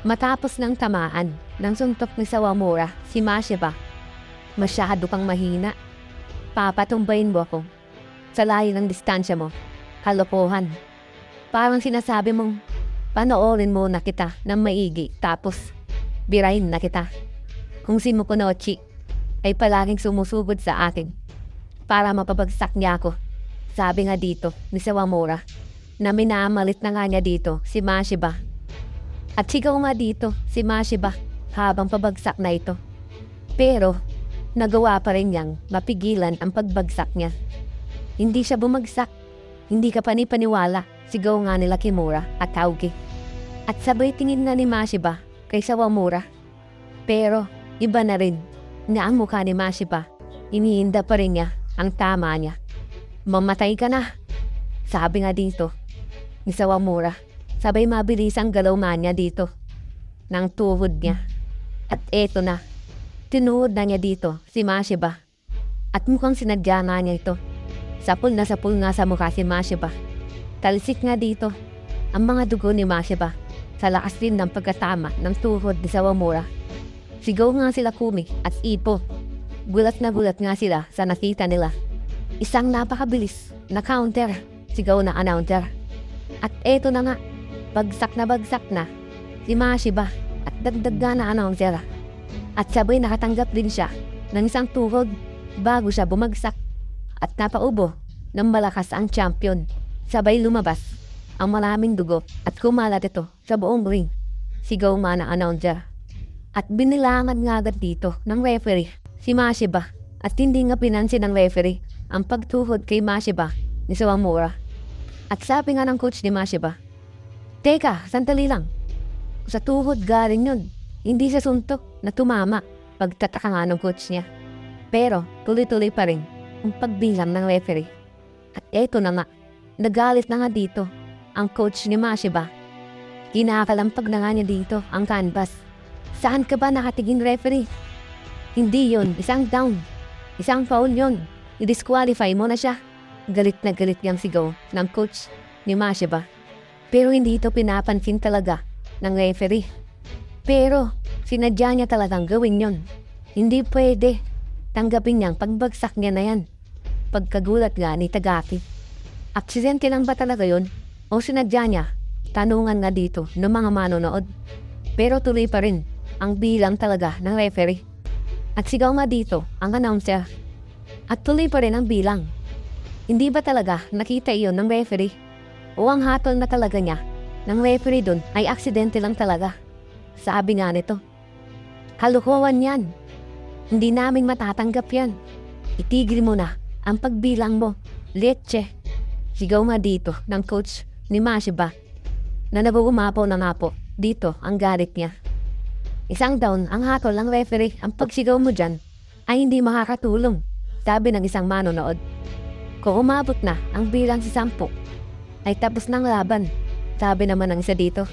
Matapos ng tamaan ng suntok ni Sawamura, si Mashiba, masyado kang mahina. Papatumbayin mo ako. Sa layo ng distansya mo. Kalokohan. Parang sinasabi mong, panoorin mo na kita ng maigi tapos birahin na kita. Kung si Mukonochi ay palaging sumusugod sa akin para mapabagsak niya ako. Sabi nga dito ni Sawamura na minamalit na nga niya dito si Mashiba. At sigaw nga dito si Mashiba habang pabagsak na ito. Pero nagawa pa rin niyang mapigilan ang pagbagsak niya. Hindi siya bumagsak. Hindi ka panipaniwala, sigaw nga nila Kimura at Tauge. At sabay tingin na ni Mashiba kay Sawamura. Pero iba na rin na ang mukha ni Mashiba. Iniinda pa rin niya ang tama niya. Mamatay ka na, sabi nga dito ni Sawamura. Sabay mabilis ang galaw niya dito ng tuhod niya. At eto na, tinuod na niya dito si Mashiba. At mukhang sinadya nga niya ito. Sapul nga sa mukha si Mashiba. Talsik nga dito ang mga dugo ni Mashiba sa lakas din ng pagkatama ng tuhod ni Sawamura. Sigaw nga sila Kumi at Ippo. Gulat na gulat nga sila sa nakita nila. Isang napakabilis na counter, sigaw na announcer. At eto na nga, bagsak na si Mashiba at dagdag na announcer. At sabay nakatanggap din siya ng isang tuhod bago siya bumagsak. At napaubo ng malakas ang champion. Sabay lumabas ang maraming dugo at kumalat ito sa buong ring. Sigaw man ang announcer. At binilangan nga agad dito ng referee si Mashiba. At hindi nga pinansin ng referee ang pagtuhod kay Mashiba ni Sawamura. At sabi nga ng coach ni Mashiba, "Teka, sandali lang. Sa tuhod galing yun. Hindi sa suntok na tumama." Pagtataka nga ng coach niya. Pero tuloy-tuloy pa rin ang pagbilang ng referee. At eto na nga, nagalit na nga dito ang coach ni Mashiba. Kinakalampag na nga niya dito ang canvas. "Saan ka ba nakatingin, referee? Hindi yon, isang down. Isang foul yon. I-disqualify mo na siya." Galit na galit niyang sigaw ng coach ni Mashiba. Pero hindi ito pinapansin talaga ng referee. Pero sinadya niya talagang gawin yon. Hindi pwede. Tanggapin niyang pagbagsak niya na yan. Pagkagulat nga ni Tagaki. Aksidente lang ba talaga yon? O sinadya niya? Tanungan nga dito ng mga manonood. Pero tuloy pa rin ang bilang talaga ng referee. At sigaw nga dito ang announcer. At tuloy pa rin ang bilang. Hindi ba talaga nakita iyon ng referee? O ang hatol na talaga niya ng referee dun ay aksidente lang talaga? Sabi nga nito, "Kalokohan yan. Hindi namin matatanggap yan. Itigil mo na ang pagbilang mo, Leche." Sigaw nga dito ng coach ni Mashiba na nabuumapaw na nga po dito ang galit niya. Isang down ang hatol ng referee. Ang pagsigaw mo dyan ay hindi makakatulong, sabi ng isang manonood. Kung umabot na ang bilang si 10 ay tapos ng laban, sabi naman ng isa dito.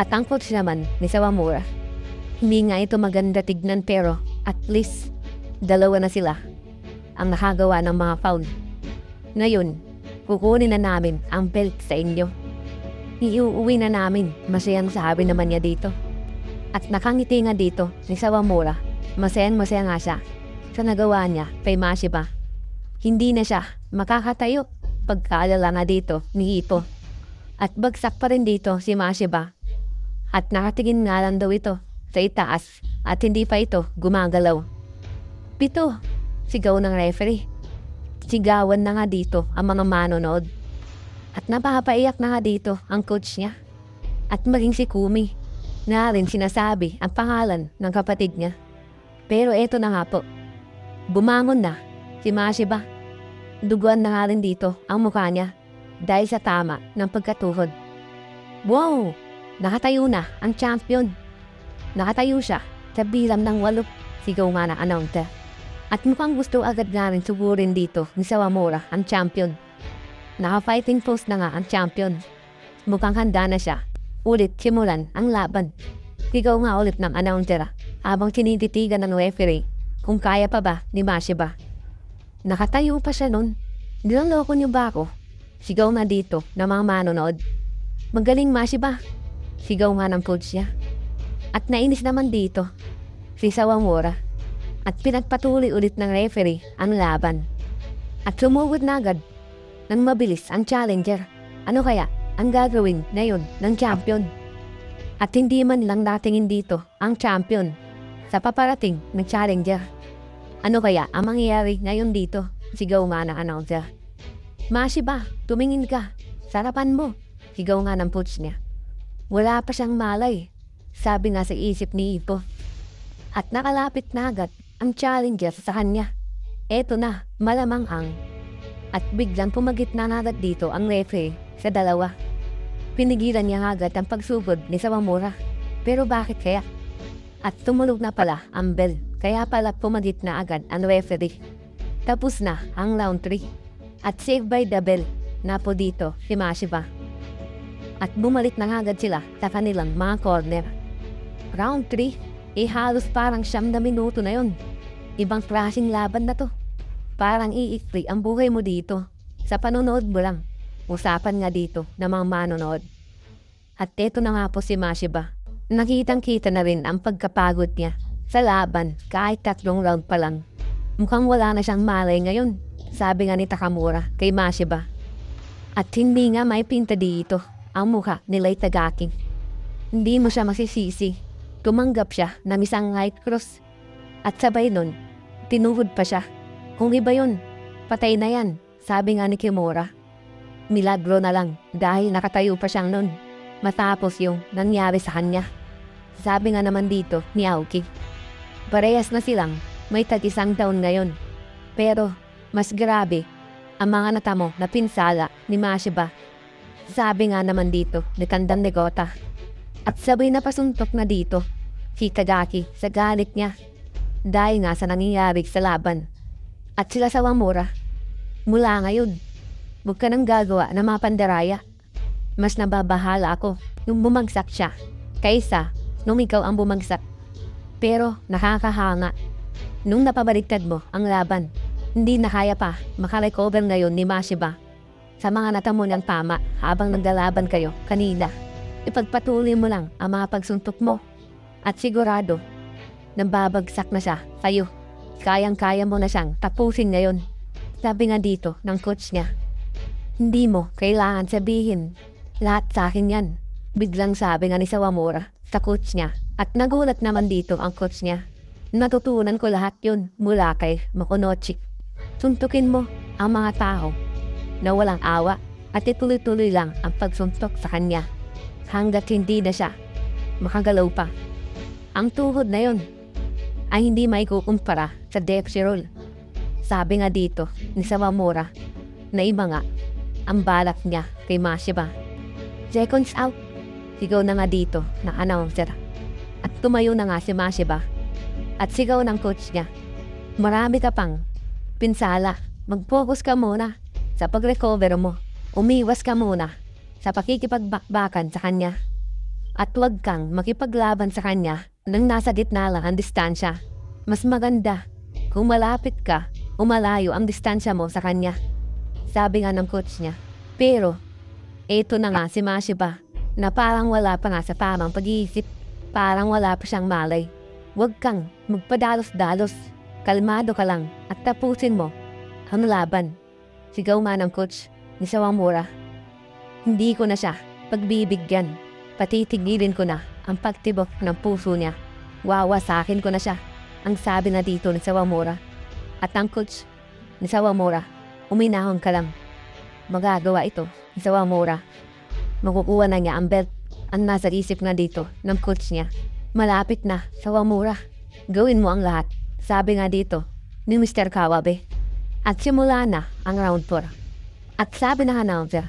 At ang coach naman ni Sawamura, hindi nga ito maganda tignan pero at least dalawa na sila ang nakagawa ng mga foul. Ngayon, kukunin na namin ang belt sa inyo. Iuuwi na namin, masayang sabi naman niya dito. At nakangiti nga dito ni Sawamura, masayang-masaya nga siya sa nagawa niya kay Mashiba. Hindi na siya makakatayo pagkaalala nga dito ni Ippo. At bagsak pa rin dito si Mashiba. At nakatingin nga lang daw ito sa itaas at hindi pa ito gumagalaw. 7, sigaw ng referee. Sigawan na nga dito ang mga manonood. At napapaiyak na nga dito ang coach niya. At maging si Kumi na rin sinasabi ang pangalan ng kapatid niya. Pero eto na nga po. Bumangon na si Mashiba. Duguan na nga rin dito ang mukha niya dahil sa tama ng pagkatuhod. Wow! Nakatayo na ang champion. Nakatayo siya sa bilang ng 8, sigaw nga na announcer. At mukhang gusto agad nga rin sugurin dito ni Sawamura ang champion. Naka-fighting pose na nga ang champion. Mukhang handa na siya. Ulit simulan ang laban. Sigaw nga ulit ng announcer habang tinititigan ng referee kung kaya pa ba ni Mashiba. Nakatayo pa siya nun. Niloloko niyo ba ako? Sigaw nga dito ng mga manonood. Magaling Mashiba. Sigaw nga ng coach niya. At nainis naman dito si Sawamura at pinagpatuloy ulit ng referee ang laban. At sumugod na agad ng mabilis ang challenger. Ano kaya ang gagawin ngayon ng champion? At hindi man lang natingin dito ang champion sa paparating ng challenger. Ano kaya ang mangyayari ngayon dito? Sigaw nga ng announcer. Mashiba, tumingin ka. Sarapan mo. Sigaw nga ng coach niya. Wala pa siyang malay. Sabi nga sa isip ni Ippo. At nakalapit na agad ang challenger sa kanya. Eto na, malamang ang. At biglang pumagit na agad dito ang referee sa dalawa. Pinigilan niya agad ang pagsugod ni Sawamura. Pero bakit kaya? At tumulog na pala ang bell. Kaya pala pumagit na agad ang referee. Tapos na ang round 3. At saved by the bell na po dito si Mashiba. At bumalik na agad sila sa kanilang mga corner. Round 3, halos parang 9 na minuto na yon. Ibang klaseng laban na to. Parang iikli ang buhay mo dito. Sa panonood mo lang. Usapan nga dito ng mga manonood. At eto na nga po si Mashiba. Nakitang-kita na rin ang pagkapagod niya sa laban kahit 3 round pa lang. Mukhang wala na siyang malay ngayon. Sabi nga ni Takamura kay Mashiba. At hindi nga may pinta dito ang mukha ni Light Tagaki. Hindi mo siya masisisi. Tumanggap siya ng isang light cross. At sabay nun, tinuhod pa siya. Kung iba yun, patay na yan, sabi nga ni Kimura. Milagro na lang dahil nakatayo pa siyang nun. Matapos yung nangyari sa kanya. Sabi nga naman dito ni Aoki. Parehas na silang may tag-1 taon ngayon. Pero mas grabe ang mga natamo na pinsala ni Mashiba. Sabi nga naman dito ni Tandang Negota. At sabay na pasuntok na dito si Tagaki sa galit niya dahil nga sa nangyayari sa laban. At sila Sawamura, mula ngayon, huwag ka nang gagawa ng mga pandaraya. Mas nababahala ako nung bumagsak siya kaysa nung ikaw ang bumagsak. Pero nakakahanga, nung napabaliktad mo ang laban, hindi na kaya pa makarecover ngayon ni Mashiba sa mga natamo niyang tama habang naglalaban kayo kanina. Ipagpatuloy mo lang ang mga pagsuntok mo at sigurado nang babagsak na siya sa'yo. Kayang-kaya mo na siyang tapusin ngayon. Sabi nga dito ng coach niya. Hindi mo kailangan sabihin lahat sa akin yan. Biglang sabi nga ni Sawamura sa coach niya. At nagulat naman dito ang coach niya. Natutunan ko lahat yun mula kay Mokonochi. Suntukin mo ang mga tao na walang awa at ituloy-tuloy lang ang pagsuntok sa kanya hanggat hindi na siya makagalaw pa. Ang tuhod na yon ay hindi may kukumpara sa Depsy Roll. Sabi nga dito ni Sawamura na iba nga ang balak niya kay Mashiba. Seconds out, sigaw na nga dito na announcer. At tumayo na nga si Mashiba at sigaw ng coach niya. Marami ka pang pinsala, mag-focus ka muna sa pag-recover mo. Umiwas ka muna sa pakikipagbakbakan sa kanya. At huwag kang makipaglaban sa kanya nang nasa gitna lang ang distansya. Mas maganda kung malapit ka o malayo ang distansya mo sa kanya. Sabi nga ng coach niya. Pero, eto na nga si Mashiba na parang wala pa nga sa tamang pag-iisip. Parang wala pa siyang malay. Huwag kang magpadalos-dalos. Kalmado ka lang at tapusin mo ang laban. Sigaw nga ng coach ni Sawamura. Hindi ko na siya pagbibigyan. Patitigilin ko na ang pagtibok ng puso niya. Wawasakin ko na siya. Ang sabi na dito ni Sawamura. At ang coach ni Sawamura, uminahon ka lang. Magagawa ito ni Sawamura. Makukuha na niya ang belt. Ang nasa isip na dito ng coach niya. Malapit na, Sawamura. Gawin mo ang lahat. Sabi nga dito ni Mr. Kawabe. At simula na ang round 4. At sabi na announcer,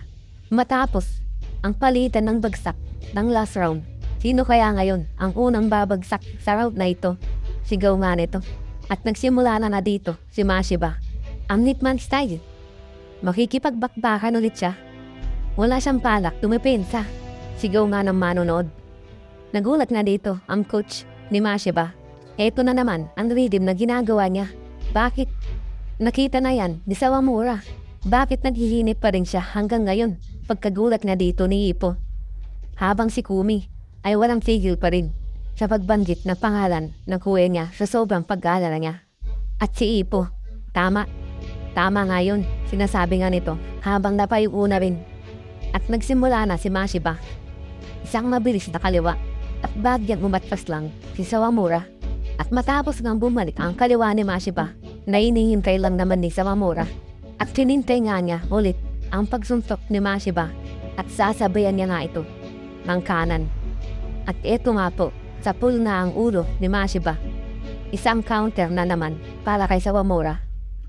matapos ang palitan ng bagsak ng last round, sino kaya ngayon ang unang babagsak sa round na ito? Sigaw nga nito. At nagsimula na dito si Mashiba. Ang Hitman style. Makikipagbakbakan ulit siya. Wala siyang palak tumipensa. Sigaw nga ng manonood. Nagulat nga dito ang coach ni Mashiba. Eto na naman ang rhythm na ginagawa niya. Bakit? Nakita na yan ni Sawamura. Bakit naghihinip pa rin siya hanggang ngayon? Pagkagulat nga dito ni Ippo. Habang si Kumi ay walang tigil pa rin. sa pagbanggit ng pangalan ng kuya niya sa sobrang pag-aalala niya. At si Ipo, tama. Tama nga yun, sinasabi nga nito habang napayuuna rin. At nagsimula na si Mashiba. Isang mabilis na kaliwa at bagyang umatras lang si Sawamura. At matapos ngang bumalik ang kaliwa ni Mashiba, nainihintay lang naman ni Sawamura. At sinintay nga niya ulit ang pagsuntok ni Mashiba at sasabayan niya nga ito ng kanan. At eto nga po, sapul na ang ulo ni Mashiba. Isang counter na naman para kay Sawamura.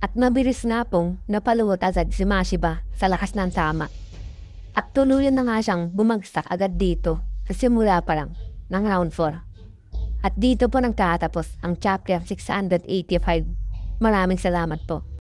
At mabilis nga pong napaluhot agad si Mashiba sa lakas ng tama. At tuluyan na nga siyang bumagsak agad dito sa simula pa lang ng round 4. At dito po nagtatapos ang chapter 685. Maraming salamat po.